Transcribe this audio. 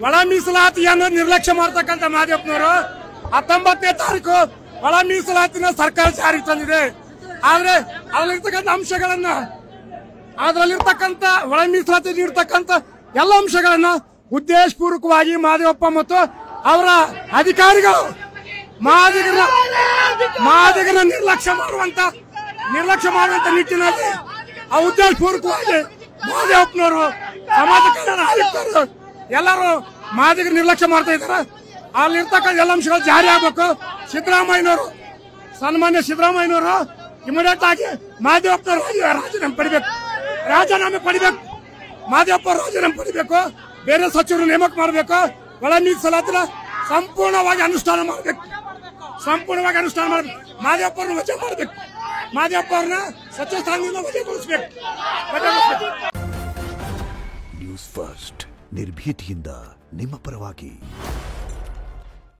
ಒಳ ಮೀಸಲಾತಿಯನ್ನು ನಿರ್ಲಕ್ಷ್ಯ ಮಾಡ್ತಕ್ಕಂಥ ಮಾದೇವಪ್ಪನವರು 19ನೇ ತಾರೀಕು ಒಳ ಮೀಸಲಾತಿನ ಸರ್ಕಾರ ಜಾರಿಗೆ ತಂದಿದೆ. ಆದ್ರೆ ಅದರಲ್ಲಿರ್ತಕ್ಕಂಥ ಒಳ ಮೀಸಲಾತಿ ನೀಡತಕ್ಕಂಥ ಎಲ್ಲ ಅಂಶಗಳನ್ನ ಉದ್ದೇಶಪೂರ್ವಕವಾಗಿ ಮಾದೇವಪ್ಪ ಮತ್ತು ಅವರ ಅಧಿಕಾರಿಗಳು ಮಾದಿಗರನ್ನ ನಿರ್ಲಕ್ಷ್ಯ ಮಾಡುವಂತ ನಿಟ್ಟಿನಲ್ಲಿ ಉದ್ದೇಶಪೂರ್ವಕವಾಗಿ ಮಾದೇವಪ್ಪನವರು ಸಮಾಜ ಕಲ್ಯಾಣ ಆಯುಕ್ತರು ಎಲ್ಲರೂ ಮಾದಿಗರ ನಿರ್ಲಕ್ಷ್ಯ ಮಾಡ್ತಾ ಇದ್ದಾರೆ. ಅಲ್ಲಿರ್ತಕ್ಕಂಥ ಎಲ್ಲ ಅಂಶಗಳು ಜಾರಿ ಆಗ್ಬೇಕು. ಸನ್ಮಾನ್ಯ ಸಿದ್ದರಾಮಯ್ಯನವರು ಇಮಿಡಿಯೇಟ್ ಆಗಿ ಮಾದೇವಪ್ಪನವರು ರಾಜೀನಾಮೆ ಪಡಿಬೇಕು. ಮಾದೇವಪ್ಪ ರಾಜೀನಾಮೆ ಪಡಿಬೇಕು. ಬೇರೆ ಸಚಿವರು ನೇಮಕ ಮಾಡಬೇಕು. ಒಳ ಮೀಸಲಾತಿನ ಸಂಪೂರ್ಣವಾಗಿ ಅನುಷ್ಠಾನ ಮಾಡಬೇಕು. ಮಾದೇವಪ್ಪರನ್ನ ವಜಾ ಮಾಡಬೇಕು. ಮಾದೇವಪ್ಪರನ್ನ ಸಚಿವ ಸ್ಥಾನದಿಂದ ವಜಾಗೊಳಿಸಬೇಕು. ನ್ಯೂಸ್ ಫಸ್ಟ್ ನಿರ್ಭೀತಿಯಿಂದ ನಿಮ್ಮ ಪರವಾಗಿ.